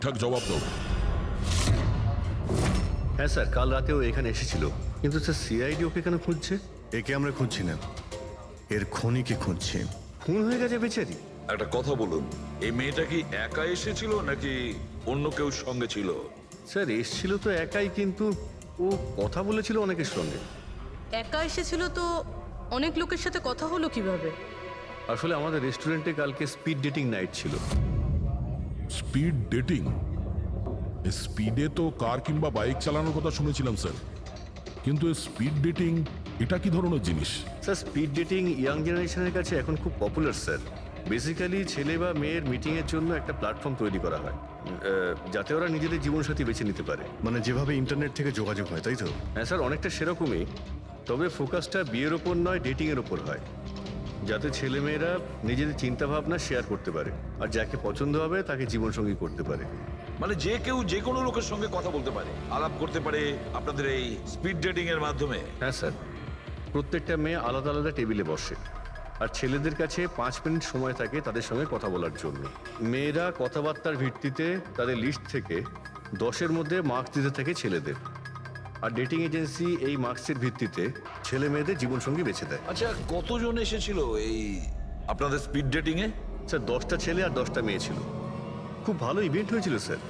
ঠিকঠাক জবাব দাও। হ্যাঁ স্যার, কাল রাতেও এখানে এসেছিল, কিন্তু স্যার সিআইডি ওকে কেন খুঁজছে? একে আমরা খুঁজছি না, এর খনিকে খুঁজছি। খুন হয়ে গেছে বেচারি। একটা কথা বলুন, এই মেয়েটা কি একা এসেছিল নাকি অন্য কেউ সঙ্গে ছিল? স্যার এসছিল তো একাই, কিন্তু ও কথা বলেছিল অনেকের সঙ্গে। একা এসেছিল তো অনেক লোকের সাথে কথা হলো কিভাবে? আসলে আমাদের রেস্টুরেন্টে কালকে স্পিড ডেটিং নাইট ছিল। Speed dating? স্পিডে তো কার কিংবা বাইক চালানোর কথা শুনেছিলাম স্যার, কিন্তু স্পিড ডেটিং এটা কি ধরনের জিনিস? স্যার স্পিড ডেটিং ইয়াং জেনারেশনের কাছে এখন খুব পপুলার স্যার। বেসিক্যালি ছেলে বা মেয়ের মিটিংয়ের জন্য একটা প্ল্যাটফর্ম তৈরি করা হয়, যাতে ওরা নিজেদের জীবনসাথী বেছে নিতে পারে। মানে যেভাবে ইন্টারনেট থেকে যোগাযোগ হয়, তাই তো? হ্যাঁ স্যার, অনেকটা সেরকমই, তবে ফোকাসটা বিয়ের ওপর নয়, ডেটিংয়ের ওপর হয়, যাতে ছেলেমেয়েরা নিজেদের চিন্তাভাবনা শেয়ার করতে পারে আর যাকে পছন্দ হবে তাকে জীবনসঙ্গী করতে পারে। মানে যে কেউ যে কোনো লোকের সঙ্গে কথা বলতে পারে, আলাপ করতে পারে আপনাদের এই স্পিড ডেটিং এর মাধ্যমে? হ্যাঁ স্যার, প্রত্যেকটা মেয়ে আলাদা আলাদা টেবিলে বসে, আর ছেলেদের কাছে 5 মিনিট সময় থাকে তাদের সঙ্গে কথা বলার জন্য। মেয়েরা কথাবার্তার ভিত্তিতে তাদের লিস্ট থেকে 10-এর মধ্যে মার্কস দিতে থাকে ছেলেদের, আর ডেটিং এজেন্সি এই মার্কসের ভিত্তিতে ছেলে মেয়েদের জীবনসঙ্গী বেছে দেয়। আচ্ছা, কতজন এসেছিল এই আপনাদের স্পিড ডেটিং এ? স্যার 10টা ছেলে আর 10টা মেয়ে ছিল। খুব ভালো ইভেন্ট হয়েছিল স্যার।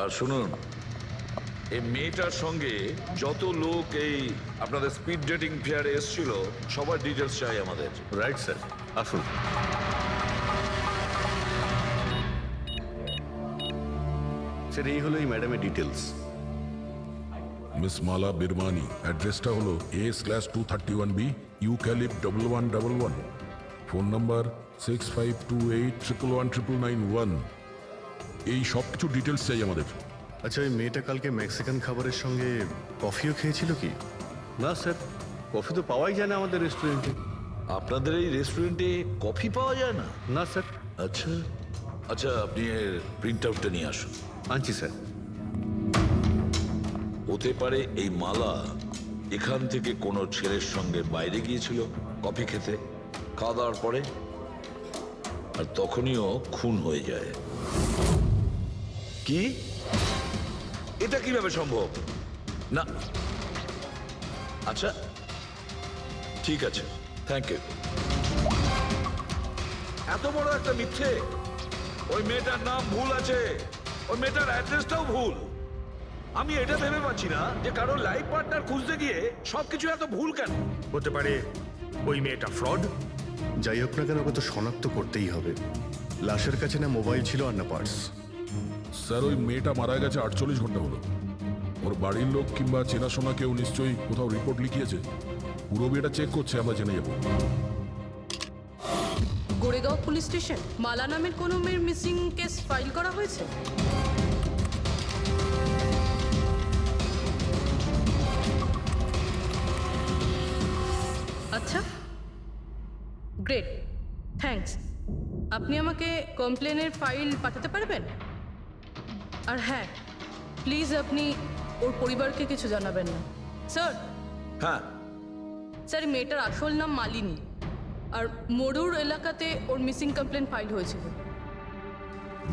আর শুনুন, এই মেয়েটার সঙ্গে যত লোক এই আপনাদের স্পিড ডেটিং ফেয়ারে এসেছিল সবার ডিটেলস চাই আমাদের। রাইট স্যার, আসুন। স্যার এই হলো এই ম্যাডামের ডিটেলস। মিস মালা বিরমানি, অ্যাড্রেসটা হলো A/231B ইউক্যালিপ 1111, ফোন নাম্বার 6528119991। এই সব কিছু ডিটেলস চাই আমাদের। আচ্ছা, ওই মেয়েটা কালকে মেক্সিকান খাবারের সঙ্গে কফিও খেয়েছিল কি? না স্যার, কফি তো পাওয়াই যায় না আমাদের রেস্টুরেন্টে। আপনাদের এই রেস্টুরেন্টে কফি পাওয়া যায় না? না স্যার। আচ্ছা আচ্ছা, আপনি এর প্রিন্ট আউটটা নিয়ে আসুন। আনছি স্যার। হতে পারে এই মালা এখান থেকে কোনো ছেলের সঙ্গে বাইরে গিয়েছিল কফি খেতে, খাওয়া দাওয়ার পরে, আর তখনইও খুন হয়ে যায়। কি? এটা কিভাবে সম্ভব? না, আচ্ছা ঠিক আছে, থ্যাংক ইউ। এত বড় একটা মিথ্যে! ওই মেয়েটার নাম ভুল আছে, ওই মেয়েটার অ্যাড্রেসটাও ভুল। আমি এটা ভেবে পাচ্ছি না যে কারো লাইফ পার্টনার খুঁজতে গিয়ে সবকিছু এত ভুল কেন? হতে পারে ওই মেয়েটা ফ্রড। যাই হোক না কেন, ওকে তো শনাক্ত করতেই হবে। লাশের কাছে না মোবাইল ছিল আর না পার্স। স্যার ওই মেয়েটা মারা গেছে 48 ঘন্টা হলো। ওর বাড়ির লোক কিংবা চেনাশোনা কেউ নিশ্চয়ই কোথাও রিপোর্ট লিখিয়েছে। পুরো বিয়েটা চেক করছে, আমরা জেনে যাবো। গোরেগাঁও পুলিশ স্টেশন মালা নামের কোনো মেয়ের মিসিং কেস ফাইল করা হয়েছে? আচ্ছা, গ্রেট, থ্যাঙ্কস। আপনি আমাকে কমপ্লেনের ফাইল পাঠাতে পারবেন? আর হ্যাঁ, প্লিজ আপনি ওর পরিবারকে কিছু জানাবেন না। স্যার, হ্যাঁ, স্যার এই মেয়েটার আসল নাম মালিনী, আর মরুর এলাকাতে ওর মিসিং কমপ্লেন ফাইল হয়েছিল।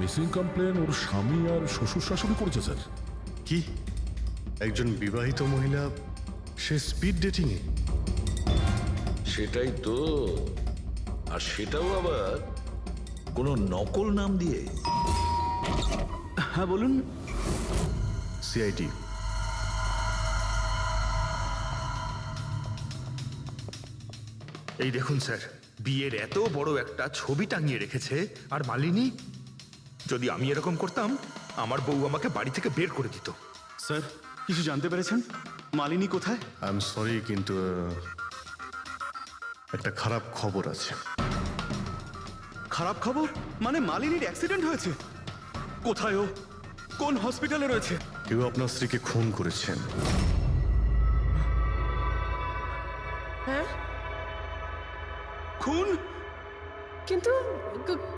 মিসিং কমপ্লেন ওর স্বামী আর শ্বশুর শাশুড়ি করেছে স্যার। কি? একজন বিবাহিত মহিলা, সে স্পিড ডেটিংয়ে? সেটাই তো। আর সেটাও আবার কোনো নকল নাম দিয়ে। হ্যাঁ বলুন। সিআইডি। এই দেখুন স্যার, বিয়ের এত বড় একটা ছবি টাঙিয়ে রেখেছে, আর মালিনী। যদি আমি এরকম করতাম, আমার বউ আমাকে বাড়ি থেকে বের করে দিত। স্যার, কিছু জানতে পেরেছেন? মালিনী কোথায়? আই এম সরি, কিন্তু একটা খারাপ খবর আছে। খারাপ খবর? মানে মালিনীর অ্যাক্সিডেন্ট হয়েছে? কোথায় ও? কোন হসপিটালে রয়েছে? কেউ আপনার স্ত্রীকে খুন করেছেন। হ্যাঁ, খুন? কিন্তু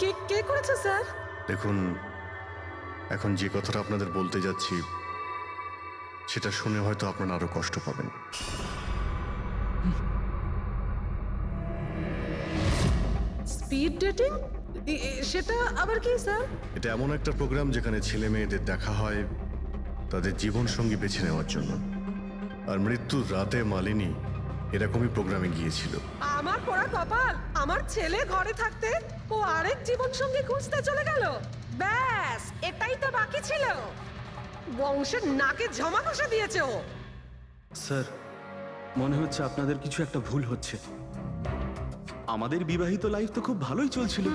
কে কে করেছে স্যার? দেখুন, এখন যে কথাটা আপনাদের বলতে যাচ্ছি সেটা শুনে হয়তো আপনারা আরো কষ্ট পাবেন। Speed dating? সেটা আবার কি স্যার? এটা এমন একটা প্রোগ্রাম যেখানে ছেলে মেয়েদের দেখা হয় তাদের জীবন সঙ্গী বেছে নেওয়ার জন্য। আর মৃত্যুর রাতে মালিনী এরকমই প্রোগ্রামে গিয়েছিল। আমার পোড়া কপাল, আমার ছেলে ঘরে থাকতে ও আরেক জীবন সঙ্গী খুঁজতে চলে গেল। ব্যাস, এটাই তো বাকি ছিল। বংশের নাকে ঝমা কষা দিয়েছে ও। স্যার, মনে হচ্ছে আপনাদের কিছু একটা ভুল হচ্ছে। আমাদের বিবাহিত লাইফ তো খুব ভালোই চলছিল,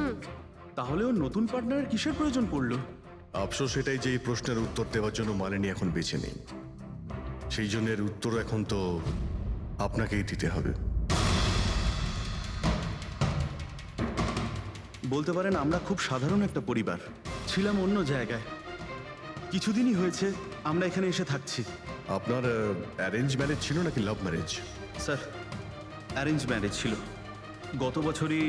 তাহলে ওর নতুন পার্টনারের কিসের প্রয়োজন পড়লো? আফসোস এটাই যে এই প্রশ্নের উত্তর দেওয়ার জন্য মালিনী এখন বেঁচে নেই। সেই জন্য এর উত্তর এখন তো আপনাকেই দিতে হবে। বলতে পারেন আমরা খুব সাধারণ একটা পরিবার, ছিলাম অন্য জায়গায়। কিছুদিনই হয়েছে আমরা এখানে এসে থাকছি। আপনার অ্যারেঞ্জ ম্যারেজ ছিল নাকি love marriage? Sir, arrange marriage ছিল। গত বছরই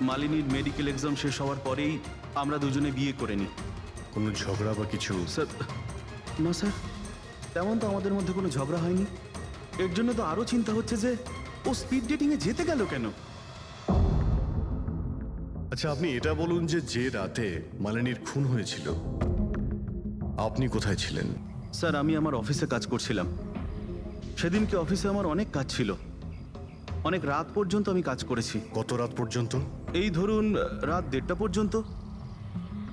মালিনীর মেডিকেল এক্সাম শেষ হওয়ার পরেই আমরা দুজনে বিয়ে করে নিই। কোনো ঝগড়া বা কিছু? স্যার, না স্যার, তেমন তো আমাদের মধ্যে কোনো ঝগড়া হয়নি। এর জন্য তো আরও চিন্তা হচ্ছে যে ও স্পিড ডেটিংয়ে যেতে গেল কেন। আচ্ছা, আপনি এটা বলুন যে যে রাতে মালিনীর খুন হয়েছিল আপনি কোথায় ছিলেন? স্যার, আমি আমার অফিসে কাজ করছিলাম। সেদিনকে অফিসে আমার অনেক কাজ ছিল, অনেক রাত পর্যন্ত আমি কাজ করেছি। কত রাত পর্যন্ত? এই ধরুন রাত 1:30 পর্যন্ত।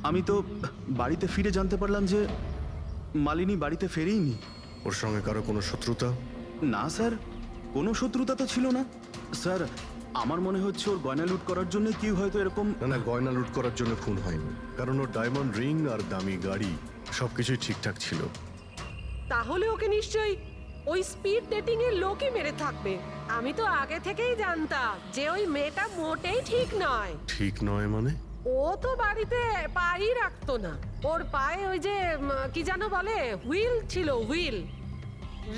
আমি তো বাড়িতে ফিরে জানতে পারলাম যে মালিনী বাড়িতে ফেরেইনি। ওর সঙ্গে কারো কোনো শত্রুতা? না স্যার, কোনো শত্রুতা তো ছিল না। স্যার, আমার মনে হচ্ছে ওর গয়না লুট করার জন্য কেউ হয়তো এরকম। না না, গয়না লুট করার জন্য খুন হয়নি, কারণ ওর ডায়মন্ড রিং আর দামি গাড়ি সবকিছুই ঠিকঠাক ছিল। তাহলে ওকে নিশ্চয়ই ওই স্পিড ডেটিং এর লোকই মেরে থাকবে। আমি তো আগে থেকেই জানতাম যে ওই মেয়েটা মোটেই ঠিক নয়। ঠিক নয় মানে? ও তো বাড়িতে পাই রাখতো না। ওর পায়ে ওই যে কি যেন বলে, হুইল ছিল, হুইল।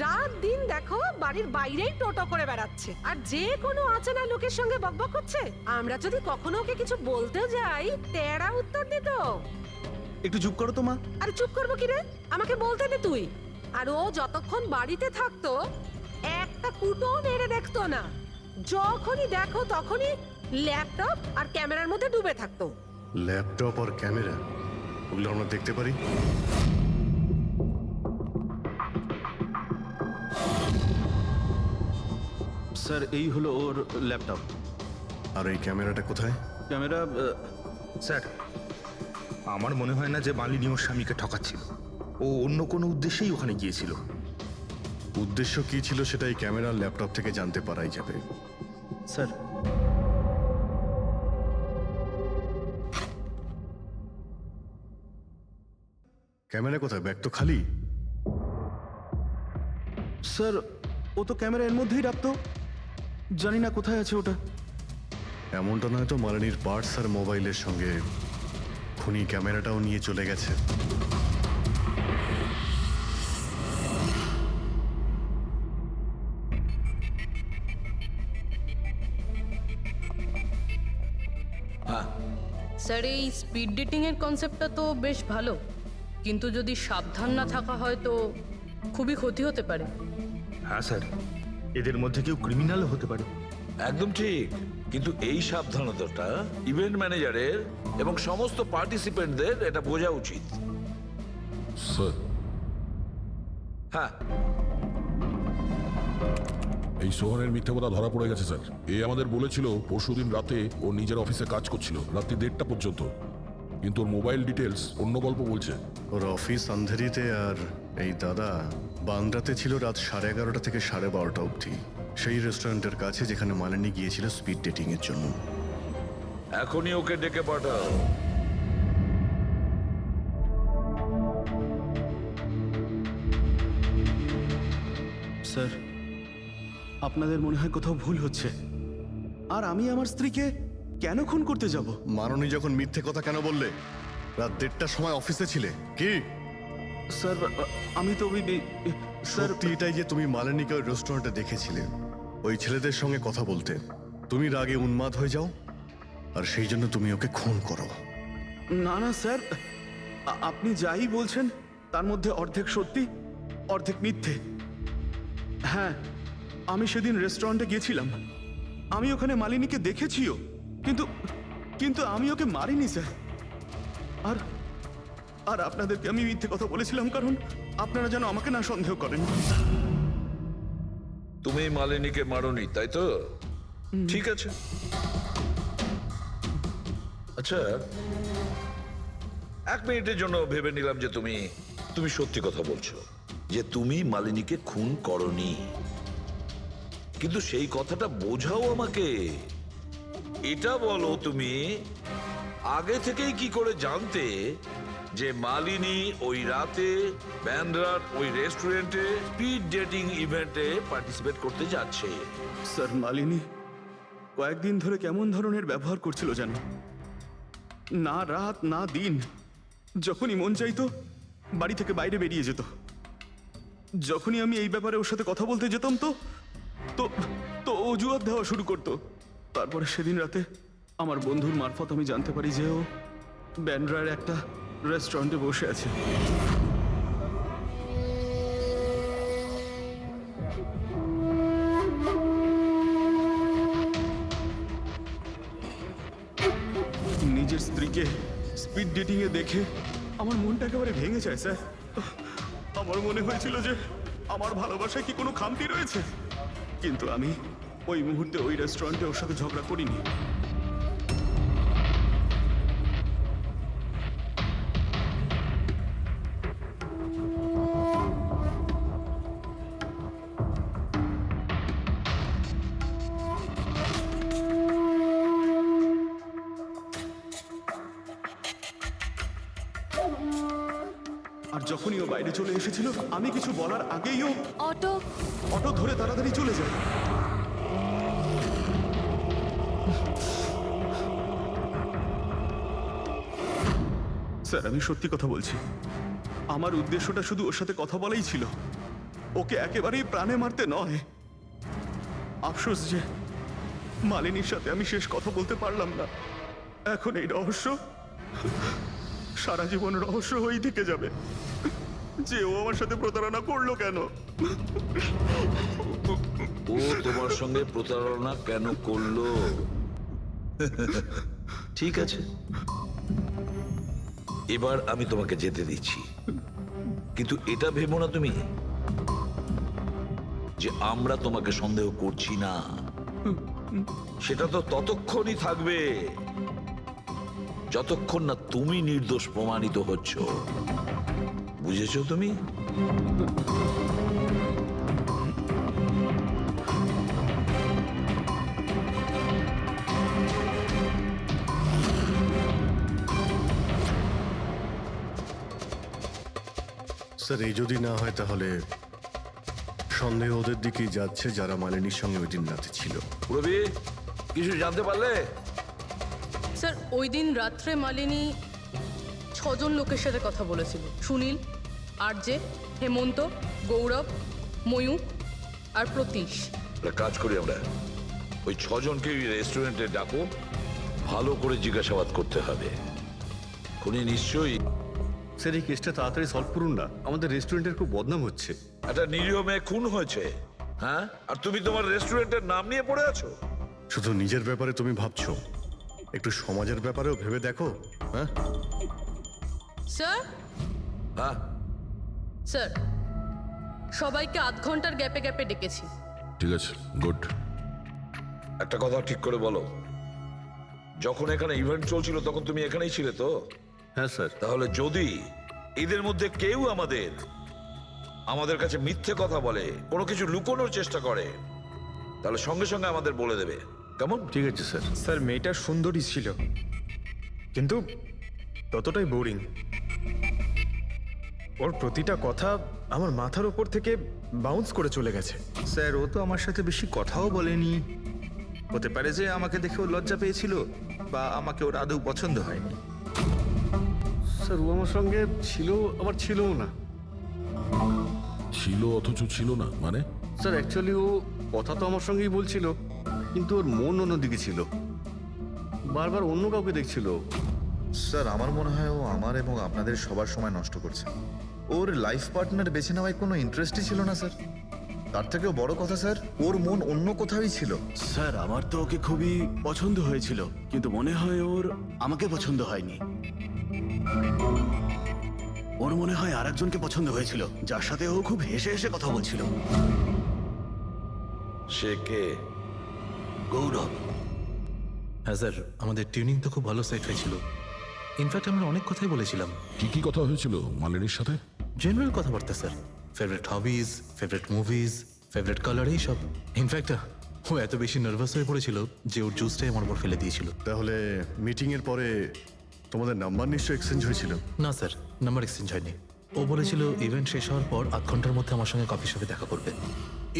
রাত দিন দেখো বাড়ির বাইরেই টোটো করে বেড়াচ্ছে, আর যে কোনো অচেনা লোকের সঙ্গে বকবক করছে। আমরা যদি কখনো ওকে কিছু বলতেও যাই, তেড়া উত্তর দিত। একটু চুপ করো তো মা। আরে চুপ করবো কি রে, আমাকে বলতে দে তুই। আর ও যতক্ষণ বাড়িতে থাকতো একটা কুটো মেরে দেখতো না। যখনই দেখো তখনই ল্যাপটপ আর ক্যামেরার মধ্যে ডুবে থাকতো। ল্যাপটপ আর ক্যামেরা, ওগুলো আমরা দেখতে পারি? স্যার, এই হলো ওর ল্যাপটপ। আর এই ক্যামেরাটা কোথায়? ক্যামেরা স্যার, আমার মনে হয় না যে মালিনী ওর স্বামীকে ঠকাচ্ছিল। ও অন্য কোনো উদ্দেশ্যেই ওখানে গিয়েছিল। উদ্দেশ্য কি ছিল সেটা এই ক্যামেরার ল্যাপটপ থেকে জানতে পারাই যাবে। স্যার, ক্যামেরা কোথায়? ব্যাগ তো খালি। স্যার, ও তো ক্যামেরা এর মধ্যেই রাখতো, জানি না কোথায় আছে ওটা। এমনটা নয় তো মালিনীর পার্টস আর মোবাইলের সঙ্গে খুনি ক্যামেরাটাও নিয়ে চলে গেছে? স্যার, এই স্পিড ডেটিং এর কনসেপ্টটা তো বেশ ভালো, কিন্তু যদি সাবধান না থাকা হয় তো খুবই ক্ষতি হতে পারে। হ্যাঁ স্যার, এদের মধ্যে কেউ ক্রিমিনালও হতে পারে। একদম ঠিক, কিন্তু এই সাবধানতাটা ইভেন্ট ম্যানেজারের এবং সমস্ত পার্টিসিপেন্টদের এটা বোঝা উচিত। স্যার, হ্যাঁ, এই সোহনের মিথ্যে কথা ধরা পড়ে গেছে স্যার। এ আমাদের বলেছিল পরশুদিন রাতে ও নিজের অফিসে কাজ করছিল রাত্রি 1:30 পর্যন্ত, কিন্তু ওর মোবাইল ডিটেলস অন্য গল্প বলছে। ওর অফিস আন্ধেরিতে আর এই দাদা বান্দ্রাতে ছিল রাত 11:30 থেকে 12:30 অবধি, সেই রেস্টুরেন্টের কাছে যেখানে মালিনী গিয়েছিল স্পিড ডেটিং এর জন্য। এখনই ওকে ডেকে পাঠাও। স্যার, আপনাদের মনে হয় কোথাও ভুল হচ্ছে। আর আমি আমার স্ত্রীকে কেন খুন করতে যাব? মাননী যখন মিথ্যে কথা কেন বললে? রাত 1:30টার সময় অফিসে ছিলে কি? স্যার আমি তো স্যার সত্যি এটাই যে তুমি মালিনীকে ওই রেস্টুরেন্টে দেখেছিলে ওই ছেলেদের সঙ্গে কথা বলতে, তুমি রাগে উন্মাদ হয়ে যাও আর সেই জন্য তুমি ওকে খুন করো। না না স্যার, আপনি যাই বলছেন তার মধ্যে অর্ধেক সত্যি অর্ধেক মিথ্যে। হ্যাঁ, আমি সেদিন রেস্টুরেন্টে গিয়েছিলাম, আমি ওখানে মালিনীকে দেখেছিও, কিন্তু কিন্তু আমি ওকে মারিনি স্যার। আর আর আপনাদেরকে আমি মিথ্যে কথা বলেছিলাম কারণ আপনারা যেন আমাকে না সন্দেহ করেন। তুমি মালিনীকে মারোনি তাই তো? ঠিক আছে। আচ্ছা, 1 মিনিটের জন্য ভেবে নিলাম যে তুমি সত্যি কথা বলছো, যে তুমি মালিনীকে খুন করনি, কিন্তু সেই কথাটা বোঝাও আমাকে। এটা বলো, তুমি আগে থেকেই কি করে জানতে যে মালিনী ওই রাতে ব্যান্ড্রার ওই রেস্টুরেন্টে স্পিড ডেটিং ইভেন্টে পার্টিসিপেট করতে যাচ্ছে? স্যার মালিনী কয়েকদিন ধরে কেমন ধরনের ব্যবহার করছিল জানো? না রাত না দিন, যখনই মন চাইতো বাড়ি থেকে বাইরে বেরিয়ে যেত। যখনই আমি এই ব্যাপারে ওর সাথে কথা বলতে যেতাম তো তো তো অজুহাত দেওয়া শুরু করতো। তারপরে সেদিন রাতে আমার বন্ধুর মারফত আমি জানতে পারি যে ও ব্যান্ড্রার একটা রেস্টুরেন্টে বসে আছে। নিজের স্ত্রীকে স্পিড ডেটিং এ দেখে আমার মনটা একেবারে ভেঙে যায় স্যার। আমার মনে হয়েছিল যে আমার ভালোবাসায় কি কোনো খামতি রয়েছে, কিন্তু আমি ওই মুহূর্তে ওই রেস্টুরেন্টে ওর সাথে ঝগড়া করিনি। আর যখনই ও বাইরে চলে এসেছিল আমি কিছু বলার আগেই ও অটো ধরে তাড়াতাড়ি চলে যায়। স্যার আমি সত্যি কথা বলছি, আমার উদ্দেশ্যটা শুধু ওর সাথে কথা বলাই ছিল, ওকে একেবারেই প্রাণে মারতে নয়। আফসোস যে মালিনীর সাথে আমি শেষ কথা বলতে পারলাম না। এখন এই রহস্য সারা জীবন রহস্য হয়েই থেকে যাবে যে ও আমার সাথে প্রতারণা করলো কেন। ও তোমার সঙ্গে প্রতারণা কেন করলো? ঠিক আছে, এবার আমি তোমাকে যেতে দিচ্ছি, কিন্তু এটা ভেবো না তুমি যে আমরা তোমাকে সন্দেহ করছি না। সেটা তো ততক্ষণই থাকবে যতক্ষণ না তুমি নির্দোষ প্রমাণিত হচ্ছ। বুঝেছো তুমি? স্যার এই যদি না হয় তাহলে সন্দেহ ওদের দিকেই যাচ্ছে যারা মালিনীর সঙ্গে ওই দিন রাতে ছিল। রবি, কিছু জানতে পারলে? স্যার ওই দিন রাত্রে মালিনী 6 জন লোকের সাথে কথা বলেছিল। সুনীল, আরজে, হেমন্ত, গৌরব, ময়ূক আর প্রতীশ। একটা কাজ করি আমরা, ওই 6 জনকে রেস্টুরেন্টে ডাকো, ভালো করে জিজ্ঞাসাবাদ করতে হবে। খুনি নিশ্চয়ই স্যার এই কেসটা তাড়াতাড়ি সলভ করুন না, আমাদের রেস্টুরেন্টের খুব বদনাম হচ্ছে। একটা নিরীহ মেয়ে খুন হয়েছে, হ্যাঁ, আর তুমি তোমার রেস্টুরেন্টের নাম নিয়ে পড়ে আছো। শুধু নিজের ব্যাপারে তুমি ভাবছো, একটু সমাজের ব্যাপারেও ভেবে দেখো। হ্যাঁ স্যার, হ্যাঁ, স্যার সবাইকে আধ ঘন্টার গ্যাপে গ্যাপে ডেকেছি। ঠিক আছে, গুড। একটা কথা ঠিক করে বলো, যখন এখানে ইভেন্ট চলছিল তখন তুমি এখানেই ছিলে তো? হ্যাঁ স্যার। তাহলে যদি এদের মধ্যে কেউ আমাদের কাছে মিথ্যে কথা বলে, কোনো কিছু লুকোনোর চেষ্টা করে, তাহলে সঙ্গে সঙ্গে আমাদের বলে দেবে, কেমন? ঠিক আছে স্যার। স্যার মেয়েটা সুন্দরী ছিল, কিন্তু ততটাই বোরিং। ওর প্রতিটা কথা আমার মাথার ওপর থেকে বাউন্স করে চলে গেছে। স্যার ও তো আমার সাথে বেশি কথাও বলেনি। হতে পারে যে আমাকে দেখে ও লজ্জা পেয়েছিল, বা আমাকে ওর আদৌ পছন্দ হয়নি। স্যার ও আমার সঙ্গে ছিল, আবার ছিলও না। ছিল অথচ ছিল না মানে? স্যার অ্যাকচুয়ালি ও কথা তো আমার সঙ্গেই বলছিল, কিন্তু ওর মন অন্যদিকে ছিল, বারবার অন্য কাউকে দেখছিল। স্যার আমার মনে হয় ও আমার এবং আপনাদের সবার সময় নষ্ট করছে। ওর লাইফ পার্টনার বেছে নেওয়ায় কোনো ইন্টারেস্টই ছিল না স্যার। তার থেকেও বড় কথা স্যার, ওর মন অন্য কোথাওই ছিল। স্যার আমার তো ওকে খুবই পছন্দ হয়েছিল, কিন্তু মনে হয় ওর আমাকে পছন্দ হয়নি। ওর মনে হয় আরেকজনকে পছন্দ হয়েছিল, যার সাথে ও খুব হেসে হেসে কথা বলছিল। সে কে? গৌরব। হ্যাঁ স্যার, আমাদের টিউনিং তো খুব ভালো সেট হয়েছিল। ইনফ্যাক্ট আমরা অনেক কথাই বলেছিলাম। কি কি কথা হয়েছিল মালিনীর সাথে? জেনারেল কথাবার্তা sir, favourite hobbies, favourite movies, favourite colour, এইসব। ইনফ্যাক্ট ও এত বেশি নার্ভাস হয়ে পড়েছিল যে ওর জুসটাই আমার উপর ফেলে দিয়েছিল। তাহলে মিটিংয়ের পরে তোমাদের নাম্বার নিশ্চয়ই এক্সচেঞ্জ হয়েছিল? না স্যার, নাম্বার এক্সচেঞ্জ হয়নি। ও বলেছিল ইভেন্ট শেষ হওয়ার পর 8 ঘন্টার মধ্যে আমার সঙ্গে কফি শপে দেখা করবে।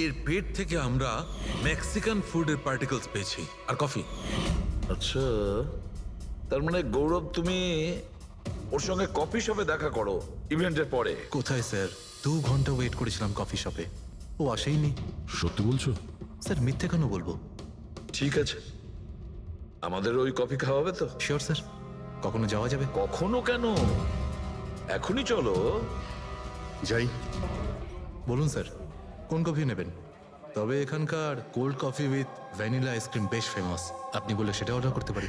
এর পেট থেকে আমরা মেক্সিকান ফুডের পার্টিকেলস পেয়েছি আর কফি। আচ্ছা, তার মানে গৌরব তুমি ওর সঙ্গে কফি শপে দেখা করো ইভেন্টের পরে? কোথায় স্যার, 2 ঘন্টা ওয়েট করেছিলাম কফি শপে, ও আসেইনি। সত্যি বলছো? স্যার মিথ্যে কেন বলবো? ঠিক আছে, আমাদের ওই কফি খাওয়াবে তো? শিওর স্যার, কখনো যাওয়া যাবে? কখনো কেন, এখনই চলো। যাই। বলুন স্যার, কোন কফি নেবেন? তবে এখানকার cold coffee with vanilla ice cream বেশ ফেমাস, আপনি বলে সেটা অর্ডার করতে পারি।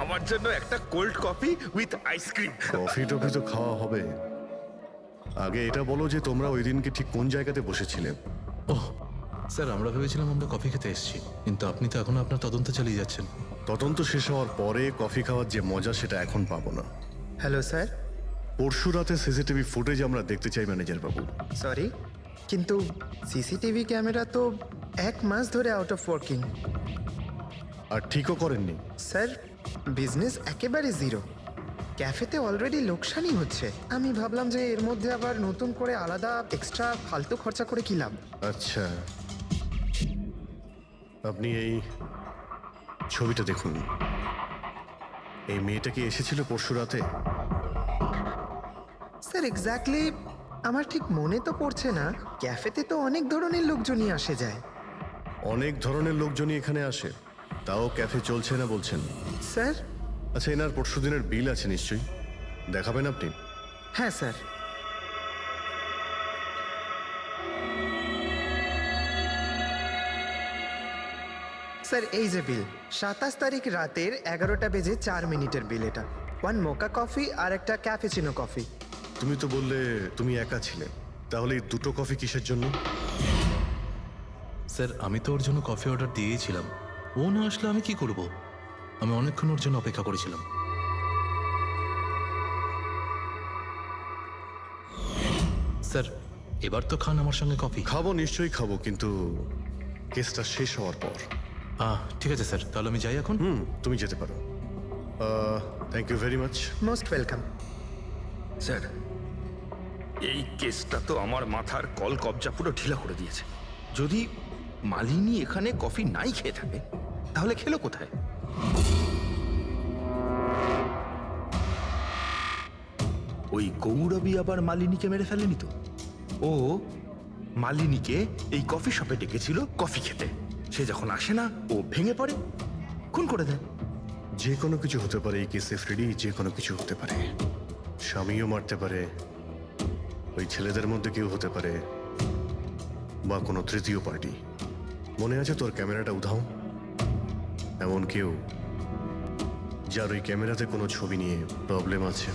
আমার জন্য একটা cold coffee with ice cream. Coffee toffee তো খাওয়া হবে, আগে এটা বলো যে তোমরা ওই দিনকে ঠিক কোন জায়গাতে বসেছিলে? ওহ স্যার, আমরা ভেবেছিলাম আমরা কফি খেতে এসেছি, কিন্তু আপনি তো এখনো আপনার তদন্ত চালিয়ে যাচ্ছেন। তদন্ত শেষ হওয়ার পরে কফি খাওয়ার যে মজা সেটা এখন পাবো না। Hello sir. পরশু রাতে সিসিটিভি ফুটেজ আমরা দেখতে চাই ম্যানেজার বাবু। সরি, কিন্তু সিসিটিভি ক্যামেরা তো 1 মাস ধরে আউট অফ ওয়ার্কিং। আর ঠিকও করেননি? স্যার বিজনেস একেবারে জিরো, ক্যাফেতে অলরেডি লোকসানই হচ্ছে। আমি ভাবলাম যে এর মধ্যে আবার নতুন করে আলাদা এক্সট্রা ফালতু খরচা করে কি লাভ। আচ্ছা, আপনি এই ছবিটা দেখুন। এই মেয়েটা কি এসেছিল পরশু রাতে? স্যার এক্স্যাক্টলি আমার ঠিক মনে তো পড়ছে না। ক্যাফেতে তো অনেক ধরনের লোকজনই আসে যায়। অনেক ধরনের লোকজনই এখানে আসে, তাও ক্যাফে চলছে না বলছেন? স্যার। আচ্ছা, এনার পরশু দিনের বিল আছে নিশ্চয়ই, দেখাবেন আপনি? হ্যাঁ স্যার। স্যার এই যে বিল, 27 তারিখ রাতের 11টা বেজে 4 মিনিটের বিল এটা। 1 মোকা কফি আর একটা ক্যাফেচিনো কফি। তুমি তো বললে তুমি একা ছিলে, তাহলে এই দুটো কফি কিসের জন্য? স্যার আমি তো ওর জন্য কফি অর্ডার দিয়েছিলাম, ও না আসলে আমি কি করব? আমি অনেকক্ষণ ওর জন্য অপেক্ষা করেছিলাম। স্যার এবার তো খান আমার সঙ্গে কফি। খাবো, নিশ্চয়ই খাবো, কিন্তু কেসটা শেষ হওয়ার পর। ঠিক আছে স্যার, তাহলে আমি যাই এখন। তুমি যেতে পারো। Thank you very much. Most welcome. Sir এই কেসটা তো আমার মাথার কল কবজা পুরো ঢিলা করে দিয়েছে। যদি মালিনী এখানে কফি নাই খেয়ে থাকে, তাহলে খেলো কোথায়? ওই গৌরবী আবার মালিনীকে মেরে ফেলেনি তো? ও মালিনীকে এই কফি শপে ডেকেছিল কফি খেতে, সে যখন আসে না ও ভেঙে পড়ে, খুন করে দেয়। যে কোনো কিছু হতে পারে এই কেসে ফ্রেডি, যে কোনো কিছু হতে পারে। স্বামীও মারতে পারে, ওই ছেলেদের মধ্যে কেউ হতে পারে, বা কোনো তৃতীয় পার্টি। মনে আছে তোর ক্যামেরাটা উধাও? এমন কেউ যার ওই ক্যামেরাতে কোনো ছবি নিয়ে প্রবলেম আছে।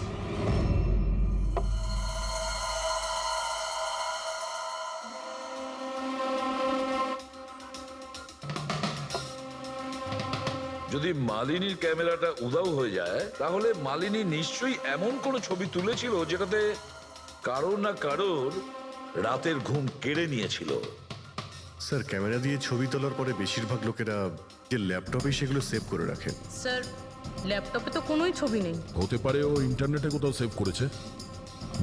যদি মালিনীর ক্যামেরাটা উধাও হয়ে যায়, তাহলে মালিনী নিশ্চয়ই এমন কোনো ছবি তুলেছিল যেটাতে কারোর না কারোর রাতের ঘুম কেড়ে নিয়েছিল। স্যার ক্যামেরা দিয়ে ছবি তোলার পরে বেশিরভাগ লোকেরা যে ল্যাপটপে সেগুলো সেভ করে রাখেন। স্যার ল্যাপটপে তো কোনোই ছবি নেই। হতে পারে ও ইন্টারনেটে কোথাও সেভ করেছে,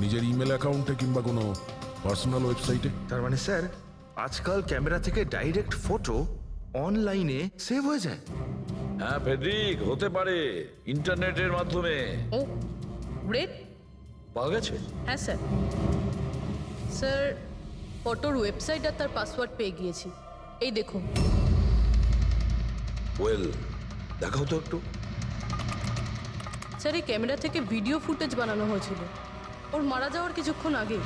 নিজের ইমেল অ্যাকাউন্টে কিংবা কোনো পার্সোনাল ওয়েবসাইটে। তার মানে স্যার আজকাল ক্যামেরা থেকে ডাইরেক্ট ফটো অনলাইনে সেভ হয়ে যায়। হ্যাঁ ফেডরিক, হতে পারে ইন্টারনেটের মাধ্যমে। ও গ্রেট। পাওয়া গেছে? হ্যাঁ স্যার। স্যার ফটোর ওয়েবসাইট আর তার পাসওয়ার্ড পেয়ে গিয়েছি, এই দেখুন। ওয়েল, দেখাও তো একটু। স্যার এই ক্যামেরা থেকে ভিডিও ফুটেজ বানানো হয়েছিল ওর মারা যাওয়ার কিছুক্ষণ আগে।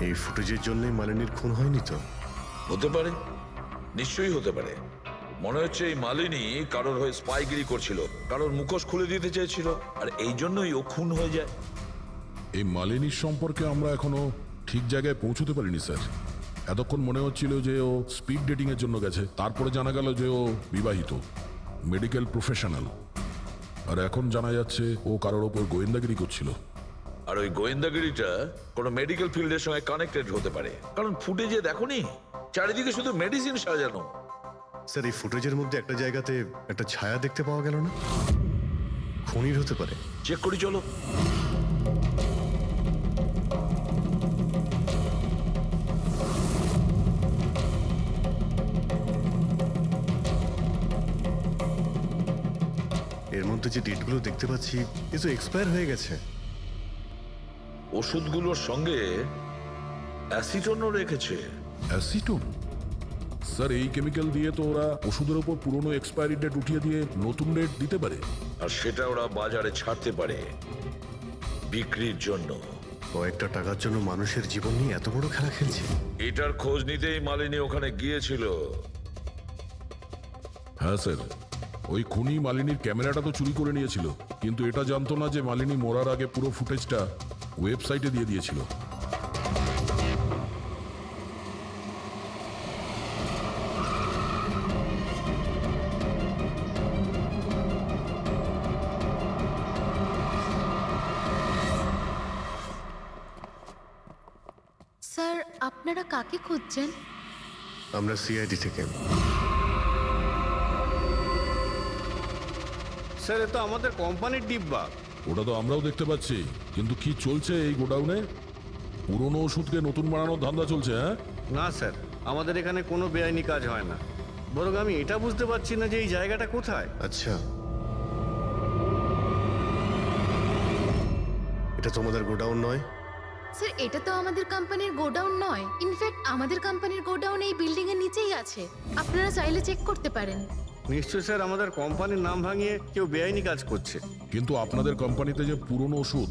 এই ফুটেজের জন্যই মালিনীর খুন হয়নি তো? হতে পারে, নিশ্চয়ই হতে পারে। মনে হচ্ছে এই মালিনী কারোর হয়ে স্পাইগিরি করছিল, কারোর মুখোশ খুলে দিতে চেয়েছিল, আর এই জন্যই ও খুন হয়ে যায়। এই মালিনীর সম্পর্কে আমরা এখনো ঠিক জায়গায় পৌঁছতে পারিনি স্যার। এতক্ষণ মনে হচ্ছিল যে ও স্পিড ডেটিং এর জন্য গেছে, তারপরে জানা গেল যে ও বিবাহিত, মেডিকেল প্রফেশনাল, আর এখন জানা যাচ্ছে ও কারোর ওপর গোয়েন্দাগিরি করছিল। আর ওই গোয়েন্দাগিরিটা কোনো মেডিকেল ফিল্ডের সঙ্গে কানেক্টেড হতে পারে, কারণ ফুটেজে দেখোনি চারিদিকে শুধু মেডিসিন সাজানো। স্যার, এই ফুটেজের মধ্যে একটা জায়গাতে একটা ছায়া দেখতে পাওয়া গেল না? খুনির হতে পারে। চেক করি চলো। এর মধ্যে যে ডেটগুলো দেখতে পাচ্ছি এ তো এক্সপায়ার হয়ে গেছে। ওষুধগুলোর সঙ্গে অ্যাসিটনও রেখেছে। অ্যাসিটোন? স্যার এই কেমিক্যাল দিয়ে তো ওরা ওষুধের ওপর পুরনো এক্সপায়ারি ডেট উঠিয়ে দিয়ে নতুন ডেট দিতে পারে, আর সেটা ওরা বাজারে ছাড়তে পারে বিক্রির জন্য। কয়েকটা টাকার জন্য মানুষের জীবন নিয়ে এত বড় খেলা খেলছে। এটার খোঁজ নিতেই মালিনী ওখানে গিয়েছিল। হ্যাঁ স্যার, ওই খুনি মালিনীর ক্যামেরাটা তো চুরি করে নিয়েছিল, কিন্তু এটা জানতো না যে মালিনী মরার আগে পুরো ফুটেজটা ওয়েবসাইটে দিয়ে দিয়েছিল। স্যার, আপনারা কাকে খুঁজছেন? আমরা সিআইডি থেকে। স্যার, এ তো আমাদের কোম্পানির ডিব্বা। ওটা তো আমরাও দেখতে পাচ্ছি, কিন্তু কি চলছে এই গোডাউনে? পুরনো ওষুধকে নতুন বানানোর ধান্দা চলছে? হ্যাঁ না স্যার, আমাদের এখানে কোনো বেআইনি কাজ হয় না। বরং আমি এটা বুঝতে পারছি না যে এই জায়গাটা কোথায়। আচ্ছা, এটা তোমাদের গোডাউন নয়? স্যার, এটা তো আমাদের কোম্পানির গোডাউন নয়। ইনফ্যাক্ট আমাদের কোম্পানির গোডাউন এই বিল্ডিং এর নিচেই আছে, আপনারা চাইলে চেক করতে পারেন। নিশ্চয়ই স্যার, আমাদের কোম্পানির নাম ভাঙিয়ে কেউ বেআইনি কাজ করছে। কিন্তু আপনাদের কোম্পানিতে যে পুরনো ওষুধ,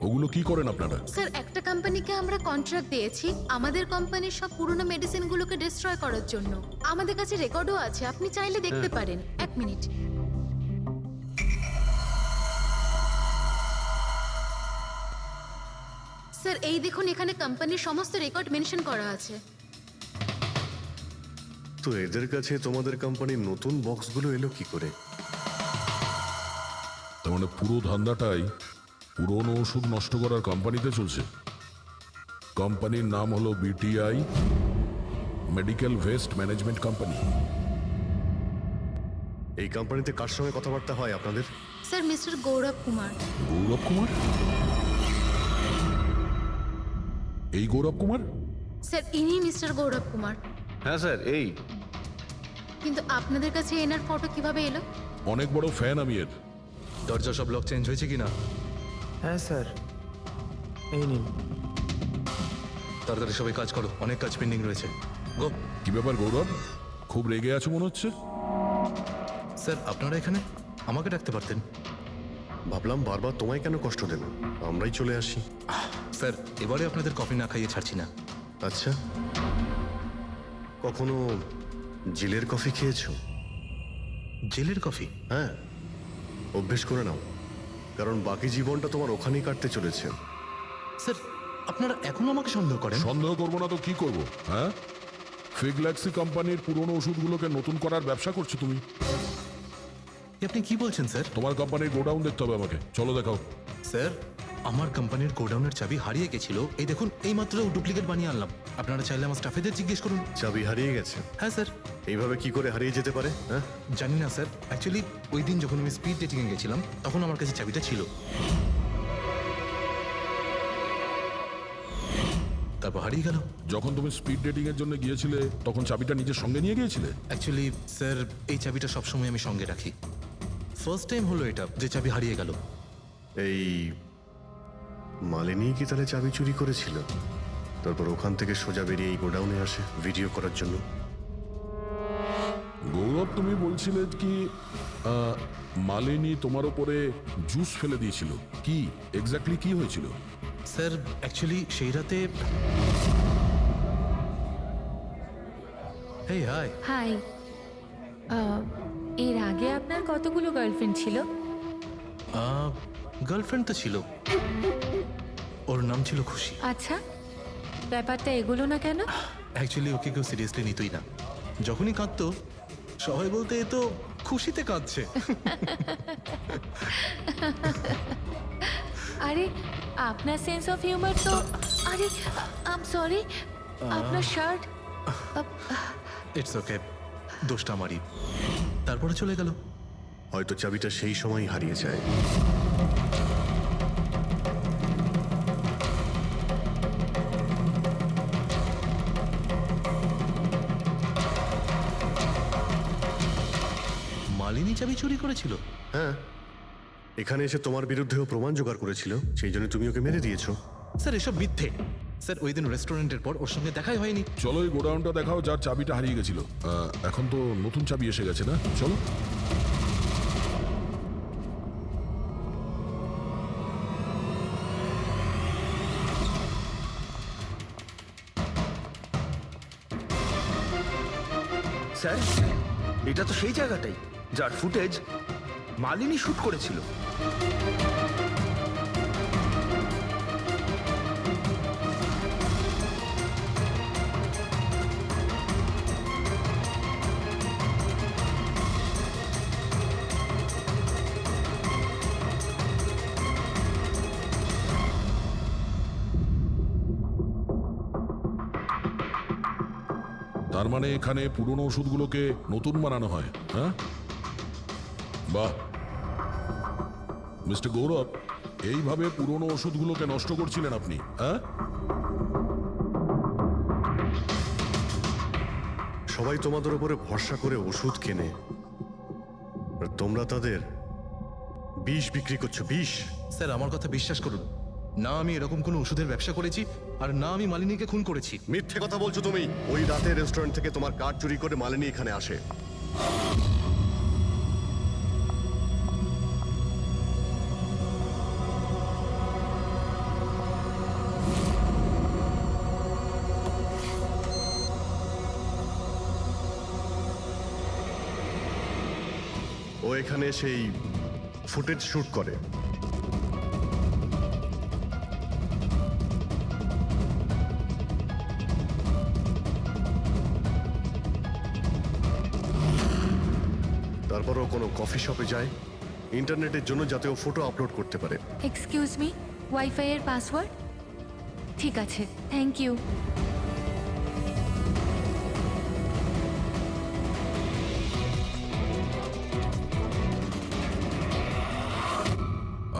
ওগুলো কি করেন আপনারা? স্যার, একটা কোম্পানিকে আমরা কন্ট্রাক্ট দিয়েছি আমাদের কোম্পানির সব পুরনো মেডিসিনগুলোকে ডিস্ট্রয় করার জন্য। আমাদের কাছে রেকর্ডও আছে, আপনি চাইলে দেখতে পারেন। এক মিনিট। স্যার, এই দেখুন, এখানে কোম্পানির সমস্ত রেকর্ড মেনশন করা আছে। তো এদের কাছে তোমাদের কোম্পানির নতুন বক্সগুলো এলো কি করে? তার মানে পুরো ধান্দাটাই পুরনো ওষুধ নষ্ট করার কোম্পানিতে চলছে। কোম্পানির নাম হলো BTI, medical waste management company. এই কোম্পানিতে কার সঙ্গে কথাবার্তা হয় আপনাদের? স্যার, মিস্টার গৌরব কুমার। গৌরব কুমার? এই গৌরব কুমার? স্যার, ইনি মিস্টার গৌরব কুমার। হ্যাঁ স্যার, এই। কিন্তু আপনাদের কাছে এনার ফটো কিভাবে এলো? অনেক বড় ফ্যান আমি এর। দরজা সব লক চেঞ্জ হয়েছে কিনা? হ্যাঁ স্যার, এই নিন। তাড়াতাড়ি সবাই কাজ করো, অনেক কাজ পেন্ডিং রয়েছে। গো। কি ব্যাপার গৌরব, খুব রেগে আছো মনে হচ্ছে? স্যার, আপনারা এখানে? আমাকে ডাকতে পারতেন। ভাবলাম বারবার তোমায় কেন কষ্ট দেব, আমরাই চলে আসি। স্যার, এবারে আপনাদের কফি না খাইয়ে ছাড়ছি না। আচ্ছা, কখনো জেলের কফি খেয়েছো? জেলের কফি? হ্যাঁ, অভ্যেস করে নাও, কারণ বাকি জীবনটা তোমার ওখানেই কাটতে চলেছে। স্যার, আপনারা এখনো আমাকে সন্দেহ করেন? সন্দেহ করবো না তো কি করব? হ্যাঁ, ফিগল্যাক্সি কোম্পানির পুরনো ওষুধগুলোকে নতুন করার ব্যবসা করছো তুমি। আপনি কি বলছেন স্যার? তোমার কোম্পানির গোডাউন দেখতে হবে আমাকে, চলো দেখাও। স্যার, আমার কোম্পানির গোডাউনের চাবি হারিয়ে গেছিল, এই দেখুন এই মাত্র ডুপ্লিকেট বানিয়ে আনলাম। আপনারা চাইলে আমার স্টাফেদের জিজ্ঞেস করুন। চাবি হারিয়ে গেছে? হ্যাঁ স্যার। এইভাবে কি করে হারিয়ে যেতে পারে? হ্যাঁ, জানি না স্যার, অ্যাকচুয়ালি ওই দিন যখন আমি স্পিড ডেটিংয়ে গেছিলাম তখন আমার কাছে চাবিটা ছিল। তারপর হারিয়ে গেল। যখন তুমি স্পিড ডেটিং এর জন্য গিয়েছিলে তখন চাবিটা নিজের সঙ্গে নিয়ে গিয়েছিলে? অ্যাকচুয়ালি স্যার এই চাবিটা সবসময় আমি সঙ্গে রাখি। ফার্স্ট টাইম হলো এটা যে চাবি হারিয়ে গেল। এই মালিনী কি তাহলে চাবি চুরি করেছিল, তারপর ওখান থেকে সোজা বেরিয়ে এই গোডাউনে আসে ভিডিও করার জন্য? গৌরব, তুমি বলছিলে কি মালিনী তোমার ওপরে জুস ফেলে দিয়েছিল? কি এক্স্যাক্টলি কি হয়েছিল? স্যার অ্যাকচুয়ালি সেই রাতে হেই হাই। হাই, এর আগে আপনার কতগুলো গার্লফ্রেন্ড ছিল? গার্লফ্রেন্ড তো ছিল, ওর নাম ছিল খুশি। আচ্ছা, ব্যাপারটা এগুলো না কেন? অ্যাকচুয়ালি ওকে কেউ সিরিয়াসলি নিতই না। যখনই কাঁদতো সবাই বলতে এ তো খুশিতে কাঁদছে। আরে আপনার সেন্স অফ হিউমার তো, আরে আই এম সরি, আপনার শার্ট। ইটস ওকে, দোষটা আমারই। তারপরে চলে গেল। হয়তো চাবিটা সেই সময় হারিয়ে যায়। মালিনী চাবি চুরি করেছিল? হ্যাঁ, এখানে এসে তোমার বিরুদ্ধেও প্রমাণ জোগাড় করেছিল, সেই জন্য তুমি ওকে মেরে দিয়েছো। স্যার এসব মিথ্যে। স্যার ওই দিন রেস্টুরেন্টের পর ওর সঙ্গে দেখাই হয়নি। চলো এই গোডাউনটা দেখাও যার চাবিটা হারিয়ে গেছিল। এখন তো নতুন চাবি এসে গেছে না? চলো। স্যার এটা তো সেই জায়গাটাই যার ফুটেজ মালিনী শুট করেছিল। তার মানে এখানে পুরনো ওষুধগুলোকে নতুন বানানো হয়? হ্যাঁ, বাহ। মিস্টার গৌরব, এইভাবে পুরনো ওষুধগুলোকে নষ্ট করছিলেন আপনি? হ্যাঁ, সবাই তোমাদের উপরে ভরসা করে ওষুধ কেনে, আর তোমরা তাদের বিষ বিক্রি করছো। বিষ? স্যার আমার কথা বিশ্বাস করুন, না আমি এরকম কোনো ওষুধের ব্যবসা করেছি, আর না আমি মালিনীকে খুন করেছি। মিথ্যে কথা বলছো তুমি। ওই রাতে রেস্টুরেন্ট থেকে তোমার কার্ড চুরি করে মালিনী এখানে আসে। ও এখানে সেই ফুটেজ শুট করে। তারপরও কোনো কফি শপে যায় ইন্টারনেটের জন্য, যাতে ও ফটো আপলোড করতে পারে। এক্সকিউজ মি, ওয়াইফাই এর পাসওয়ার্ড? ঠিক আছে, থ্যাংক ইউ।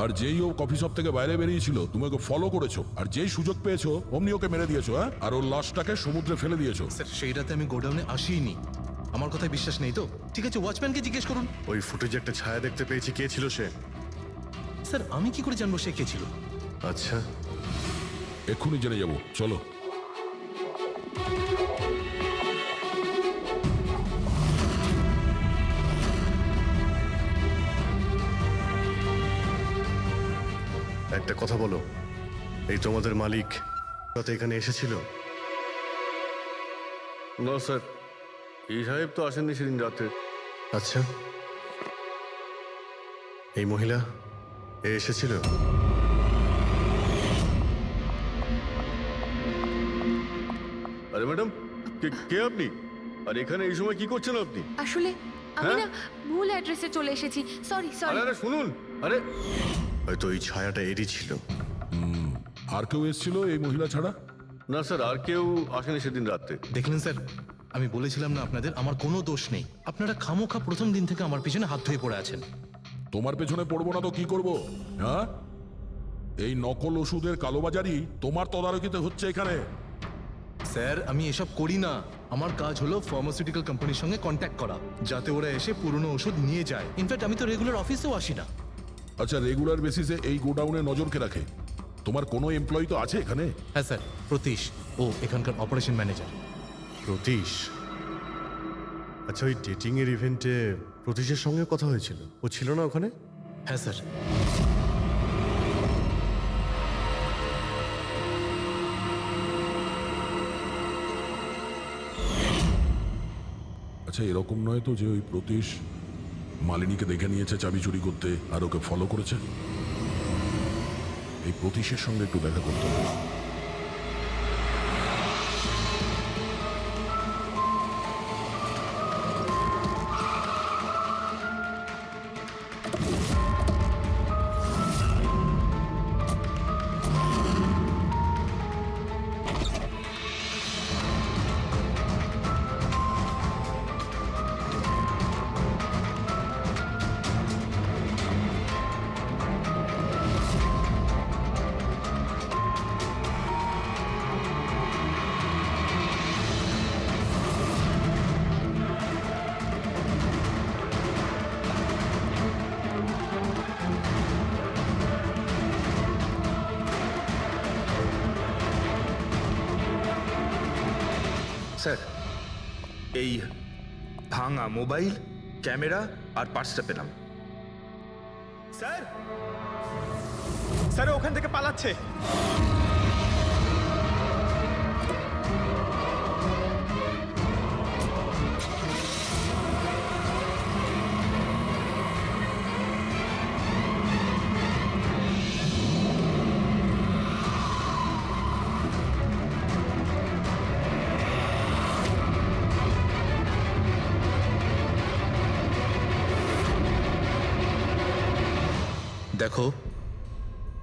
আর যেই ও কফি শপ থেকে বাইরে বেরিয়েছিল তুমি ওকে ফলো করেছো, আর যেই সুযোগ পেয়েছো অমনি ওকে মেরে দিয়েছো। হ্যাঁ, আর ওর লাশটাকে সমুদ্রে ফেলে দিয়েছো। স্যার সেই রাতে আমি গোডাউনে আসিনি। আমার কথায় বিশ্বাস নেই তো? ঠিক আছে, ওয়াচম্যানকে জিজ্ঞেস করুন। ওই ফুটেজে একটা ছায়া দেখতে পেয়েছি, কে ছিল সে? স্যার আমি কি করে জানবো সে কে ছিল? আচ্ছা, এক্ষুনি জেনে যাবো, চলো। একটা কথা বলো, এই তোমাদের মালিক রাতে এখানে এসেছিল? না স্যার, এই সাহেব তো আসেননি সেদিন রাতে। আচ্ছা, এই মহিলা এ এসেছিল? আরে ম্যাডাম, কে আপনি? আর এখানে এই সময় কি করছেন আপনি? আসলে আমি না ভুল অ্যাড্রেসে চলে এসেছি, সরি আরে সরি। আরে শুনুন, আরে হয়তো ওই ছায়াটা এরই ছিল। আর কেউ এসেছিল এই মহিলা ছাড়া? না স্যার, আর কেউ আসেনি সেদিন রাত্রে। দেখলেন স্যার, আমি বলেছিলাম না আপনাদের আমার কোনো দোষ নেই। আপনারা খামোখা প্রথম দিন থেকে আমার পিছনে হাত ধুয়ে পড়ে আছেন। তোমার পেছনে পড়বো না তো কি করব? হ্যাঁ, এই নকল ওষুধের কালোবাজারি তোমার তদারকিতে হচ্ছে এখানে। স্যার, আমি এসব করি না। আমার কাজ হলো ফার্মাসিউটিক্যাল কোম্পানির সঙ্গে কন্ট্যাক্ট করা, যাতে ওরা এসে পুরনো ওষুধ নিয়ে যায়। ইনফ্যাক্ট আমি তো রেগুলার অফিসেও আসি না। আচ্ছা, রেগুলার বেসিসে এই গোডাউনে নজর কে রাখে? তোমার কোনো এমপ্লয়ি তো আছে এখানে? হ্যাঁ স্যার, প্রতীশ, ও এখানকার অপারেশন ম্যানেজার। প্রতীশ? আচ্ছা, ওই ডেটিং এর ইভেন্টে প্রতীশের সঙ্গে কথা হয়েছিল, ও ছিল না ওখানে? হ্যাঁ স্যার। আচ্ছা, এরকম নয় তো যে ওই প্রতীশ মালিনীকে দেখে নিয়েছে চাবি চুরি করতে আর ওকে ফলো করেছে? এই প্রতীশের সঙ্গে একটু দেখা করতে হবে। স্যার, এই ভাঙা মোবাইল, ক্যামেরা আর পার্সটা পেলাম। স্যার, স্যার ওখান থেকে পালাচ্ছে। দেখো,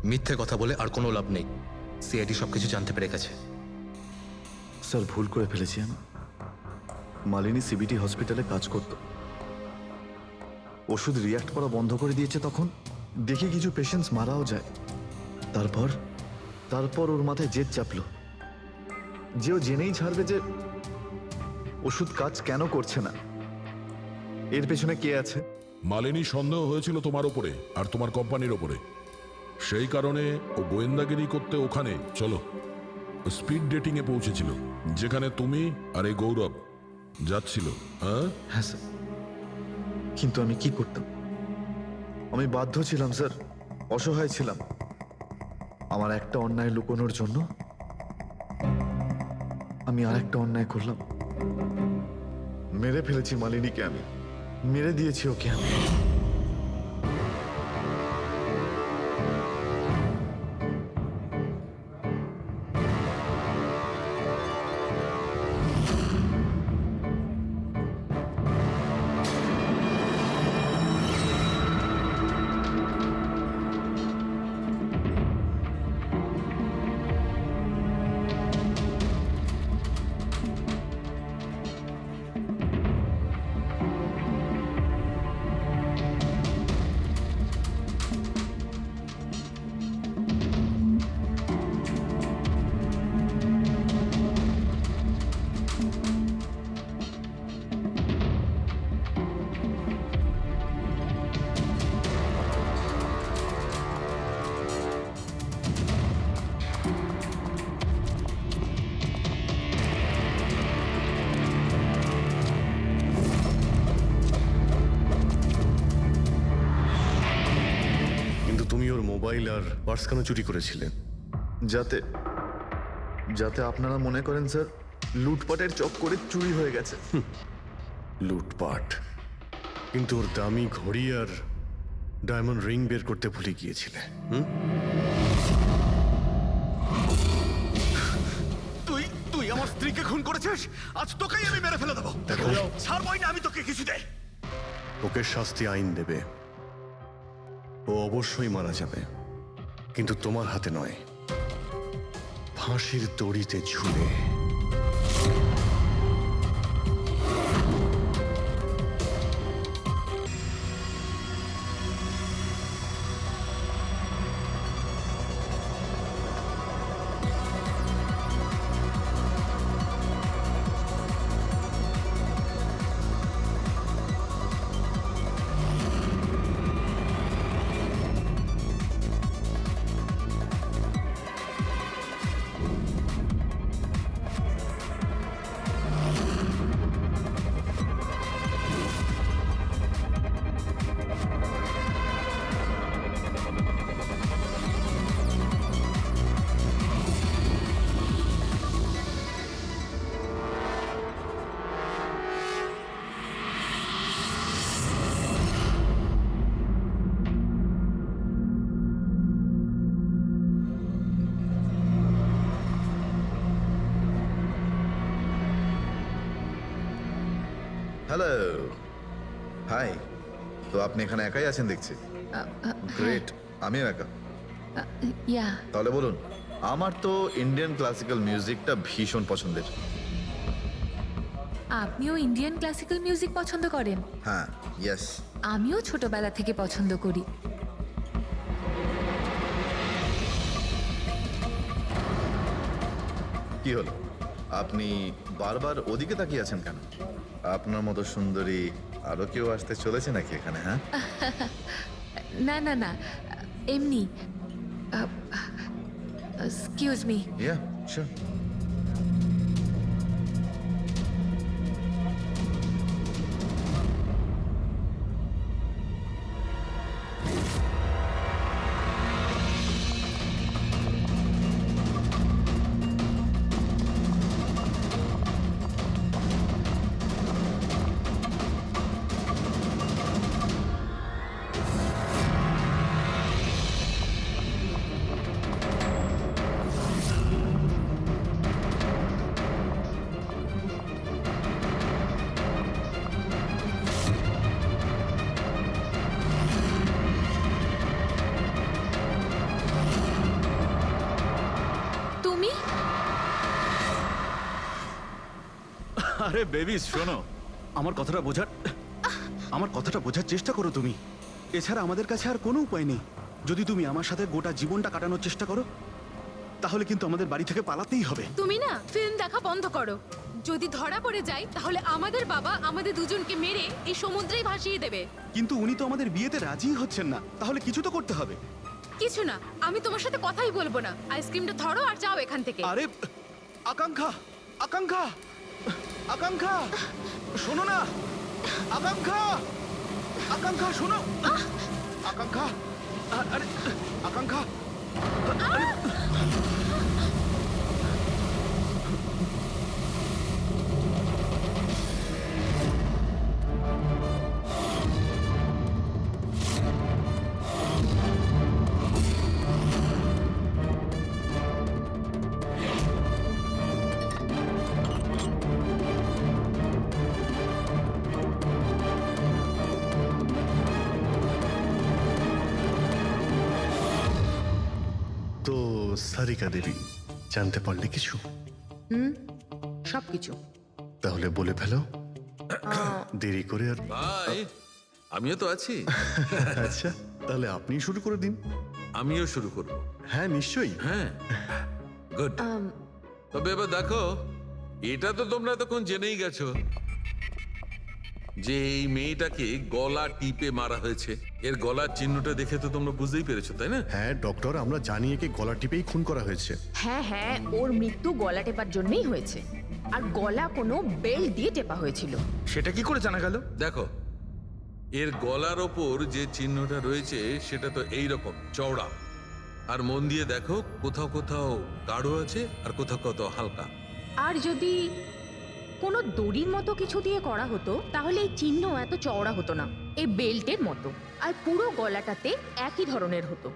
মিথ্যে কথা বলে আর কোনো লাভ নেই। সিআইডি সবকিছু জানতে পেরে গেছে। স্যার, ভুল করে ফেলেছি আমি। মালিনী সিবিটি হসপিটালে কাজ করত, ওষুধ রিয়াক্ট করা বন্ধ করে দিয়েছে। তখন দেখি কিছু পেশেন্টস মারাও যায়। তারপর ওর মাথায় জেদ চাপলো যে ও জেনেই ছাড়বে যে ওষুধ কাজ কেন করছে না, এর পেছনে কে আছে। মালিনী সন্দেহ হয়েছিল তোমার ওপরে আর তোমার কোম্পানির ওপরে, সেই কারণে ও গোয়েন্দাগিরি করতে ওখানে স্পিড ডেটিং এ পৌঁছেছিল, যেখানে তুমি আর এই গৌরব যাচ্ছিল। হ্যাঁ স্যার, কিন্তু আমি কি করতাম? আমি বাধ্য ছিলাম স্যার, অসহায় ছিলাম। আমার একটা অন্যায় লুকোনোর জন্য আমি আরেকটা অন্যায় করলাম। মেরে ফেলেছি মালিনীকে, আমি মেরে দিয়েছি ওকে আমি। মোবাইল আর পার্স কেন চুরি করেছিলেন? যাতে আপনারা মনে করেন স্যার লুটপাটের চক্করে চুরি হয়ে গেছে। লুটপাট? কিন্তু ওর দামি ঘড়ি আর ডায়মন্ড রিং বের করতে ভুলে গিয়েছিলে। তুই আমার স্ত্রীকে খুন করেছিস, আজ তোকেই আমি মেরে ফেলে দেবো। ছাড়বই না আমি তোকে কিছুতে। ওকে শাস্তি আইন দেবে, ও অবশ্যই মারা যাবে, কিন্তু তোমার হাতে নয়। ফাঁসির দড়িতে ঝুলে। Hello, hi. তো আপনি এখানে একাই আছেন দেখছি। গ্রেট, আমিও একা। ইয়া তাহলে বলুন, আমার তো ইন্ডিয়ান ক্লাসিক্যাল মিউজিকটা ভীষণ পছন্দের। আপনিও ইন্ডিয়ান ক্লাসিক্যাল মিউজিক পছন্দ করেন? হ্যাঁ, ইয়েস। আমিও ছোটবেলা থেকে পছন্দ করি। কি হলো, আপনি বারবার ওদিকে তাকিয়ে আছেন কেন? আপনার মতো সুন্দরী আরো কেউ আসতে চলেছে নাকি এখানে? হ্যাঁ, না না না, এমনি। Excuse me. Yeah, sure. তুমি? আরে বেবি শোনো, আমার কথাটা বোঝার চেষ্টা করো তুমি। এছাড়া আমাদের কাছে আর কোনো উপায় নেই। যদি তুমি আমার সাথে গোটা জীবনটা কাটানোর চেষ্টা করো, তাহলে কিন্তু আমাদের বাড়ি থেকে পালাতেই হবে। তুমি না ফিল্ম দেখা বন্ধ করো। যদি ধরা পড়ে যায় তাহলে আমাদের বাবা আমাদের দুজনকে মেরে এই সমুদ্রেই ভাসিয়ে দেবে। কিন্তু উনি তো আমাদের বিয়েতে রাজি হচ্ছেন না, তাহলে কিছু তো করতে হবে। কিছু না, আমি তোমার সাথে কথাই বলবো না। আইসক্রিমটা ধরো আর যাও এখান থেকে। আরে আকাঙ্ক্ষা, আকাঙ্ক্ষা, আকাঙ্ক্ষা, শোনো না। আকাঙ্ক্ষা, আকাঙ্ক্ষা শোনো। আকাঙ্ক্ষা, আরে আকাঙ্ক্ষা। তো সারিকা দেবী, জানতে পারলে কিছু? সবকিছু। তাহলে বলে ফেলো, দেরি করে আর। ভাই, আমিও তো আছি। আচ্ছা, তাহলে আপনি শুরু করে দিন। আমিও শুরু করব। হ্যাঁ, নিশ্চয়ই। হ্যাঁ, গুড। তবে এবার দেখো, এটা তো তোমরা তখন জেনেই গেছো যে এই মেয়েটাকে গলা টিপে মারা হয়েছে। এর গলার চিহ্নটা দেখে তো তোমরা বুঝতেই পেরেছো, তাই না? হ্যাঁ ডক্টর, আমরা জানি একে গলা টিপেই খুন করা হয়েছে। হ্যাঁ হ্যাঁ, ওর মৃত্যু গলা টেপার জন্যই হয়েছে। আর গলা কোনো বেল্ট দিয়ে টেপা হয়েছিল। সেটা কি করে জানা গেল? দেখো, এর গলার ওপর যে চিহ্নটা রয়েছে সেটা তো এইরকম চওড়া। আর মন দিয়ে দেখো, কোথাও কোথাও গাঢ় আছে আর কোথাও কোথাও হালকা। আর যদি কোনো দড়ির মতো কিছু দিয়ে করা হতো তাহলে এই চিহ্ন এত চওড়া হতো না, এই বেল্টের মতো। আর পুরো গলাটাতে একই ধরনের হতো,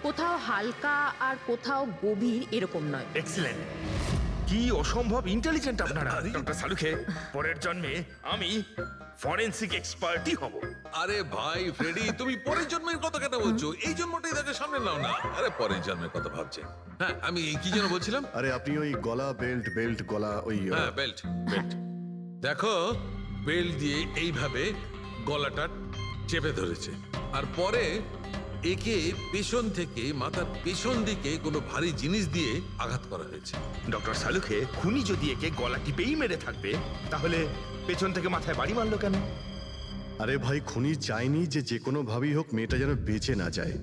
কোথাও হালকা আর কোথাও গভীর, এরকম নয়। এক্সিলেন্ট। কি অসম্ভব ইন্টেলিজেন্ট আপনারা ডক্টর সালুখে পরের জন্মে আমি ফরেনসিক এক্সপার্টই হব। আরে ভাই ফ্রেডি, তুমি পরের জন্মের কথা কেন বলছো? এই জন্মটাই তাকে সামনে নাও না। আরে পরের জন্মের কথা ভাবছে। হ্যাঁ, আমি কি যেন বলছিলাম? আরে আপনি ওই গলা বেল্ট গলা ওই হ্যাঁ, বেল্ট। দেখো, বেল্ট দিয়ে এইভাবে গলাটা চেপে ধরেছে, আর পরে একে পেছন থেকে মাথার পেছন দিকে কোনো ভারী জিনিস দিয়ে আঘাত করা হয়েছে। ডক্টর সালুখে খুনি যদি একে গলা টিপেই মেরে থাকবে তাহলে পেছন থেকে মাথায় বাড়ি মারলো কেন? আরে ভাই, খুনি চাইনি যে কোনো ভাবেই হোক মেয়েটা যেন বেঁচে না যায়।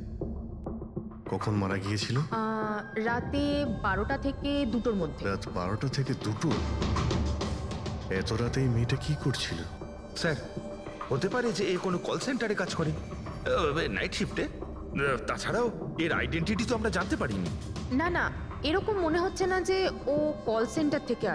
কখন মারা গিয়েছিল? রাতে 12টা থেকে 2টোর মধ্যে। রাত 12টা থেকে 2টো? এত রাতে এই মেয়েটা কি করছিল? স্যার, হতে পারে যে এ কোনো কল সেন্টারে কাজ করে, নাইট শিফটে। তাছাড়াও এর আইডেন্টিটি তো আমরা জানতে পারিনি। না না, এরকম মনে হচ্ছে না যে ও কল সেন্টার থেকে